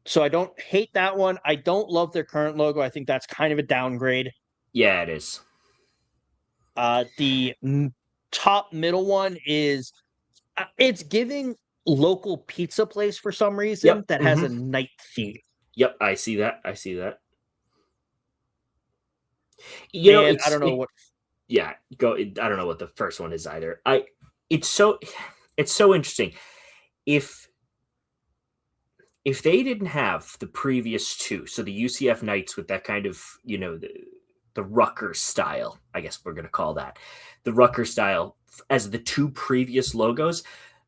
So I don't hate that one. I don't love their current logo. I think that's kind of a downgrade. Yeah, it is. The top middle one is, it's giving local pizza place for some reason that has a night theme. Yep, I see that. I don't know what. Yeah, I don't know what the first one is either. It's so interesting. If they didn't have the previous two, so the UCF Knights with that kind of, the Rutgers style, I guess we're going to call that, the Rutgers style as the two previous logos,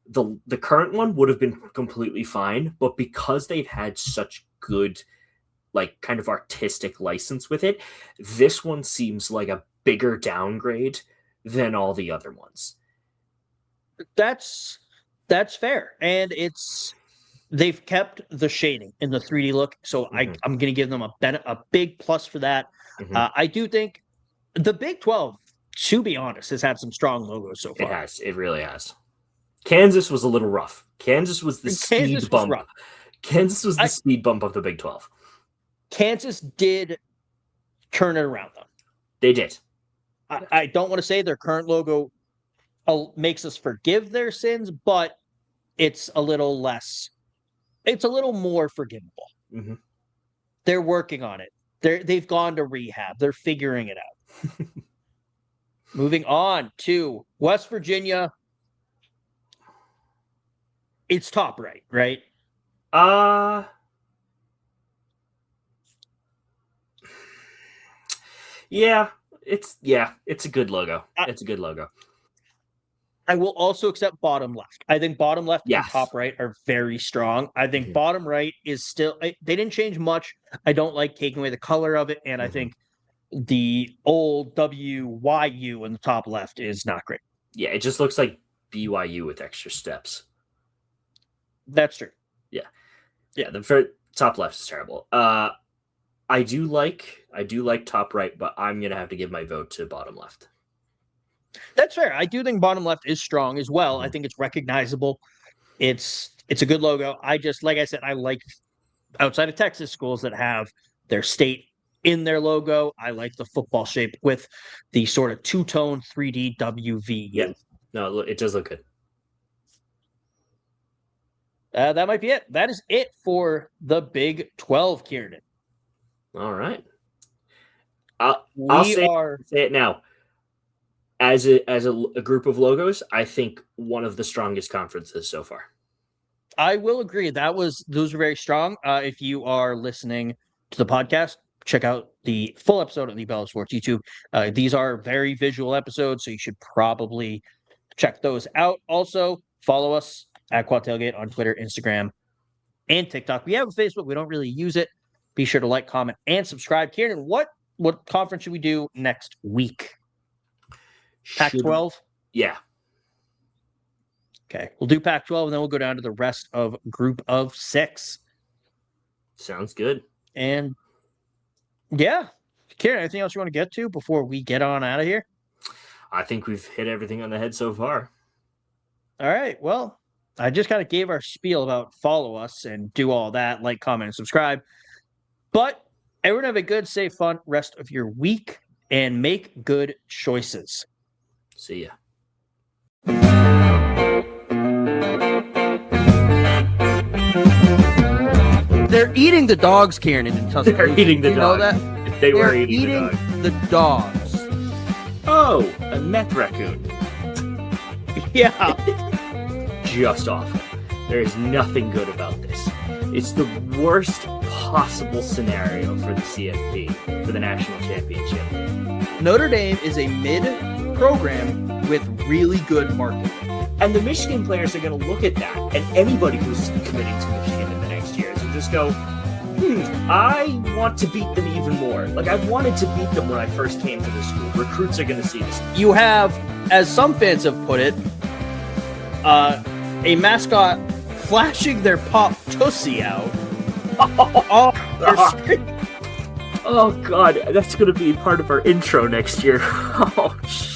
the current one would have been completely fine, but because they've had such good, like, kind of artistic license with it, this one seems like a bigger downgrade than all the other ones. That's fair. And they've kept the shading in the 3D look. So I'm going to give them a big plus for that. Mm-hmm. I do think the Big 12, to be honest, has had some strong logos so far. It has. It really has. Kansas was a little rough. Kansas was the speed bump. Kansas was the speed bump of the Big 12. Kansas did turn it around, though. They did. I don't want to say their current logo makes us forgive their sins, but it's a little less. It's a little more forgivable. Mm-hmm. They're working on it. They've gone to rehab. They're figuring it out. Moving on to West Virginia. It's top right, right? Yeah, it's a good logo. It's a good logo. I will also accept bottom left. I think bottom left and top right are very strong. I think bottom right is still, they didn't change much. I don't like taking away the color of it. And I think the old WYU in the top left is not great. Yeah, it just looks like BYU with extra steps. That's true. Yeah, the top left is terrible. I do like top right, but I'm gonna have to give my vote to bottom left. That's fair. I do think bottom left is strong as well. I think it's recognizable. It's a good logo. I just, like I said, I like outside of Texas schools that have their state in their logo. I like the football shape with the sort of two-tone 3D WV. Yeah. No, it does look good. That might be it. That is it for the Big 12, Ciarnan. All right. I'll say it now. As a group of logos, I think one of the strongest conferences so far. I will agree. Those were very strong. If you are listening to the podcast, check out the full episode on the Bell Sports YouTube. These are very visual episodes, so you should probably check those out. Also, follow us at Quad Tailgate on Twitter, Instagram, and TikTok. We have a Facebook. We don't really use it. Be sure to like, comment, and subscribe. Ciarnan, what conference should we do next week? Pac-12? Yeah. Okay. We'll do Pac-12, and then we'll go down to the rest of Group of 6. Sounds good. And, yeah. Ciarnan, anything else you want to get to before we get on out of here? I think we've hit everything on the head so far. All right. Well, I just kind of gave our spiel about follow us and do all that, like, comment, and subscribe. But everyone have a good, safe, fun rest of your week and make good choices. See ya. They're eating the dogs, Ciarnan, in Tuscaloosa. They're eating the dogs. You know that? They were eating the dogs. Oh, a meth raccoon. Yeah. Just awful. There is nothing good about this. It's the worst possible scenario for the CFP, for the national championship. Notre Dame is a mid-program with really good marketing. And the Michigan players are going to look at that, and anybody who's committing to Michigan in the next years will just go, I want to beat them even more. Like, I wanted to beat them when I first came to the school. Recruits are going to see this. You have, as some fans have put it, a mascot flashing their pop tussie out. Oh, God, that's going to be part of our intro next year. Oh, shit.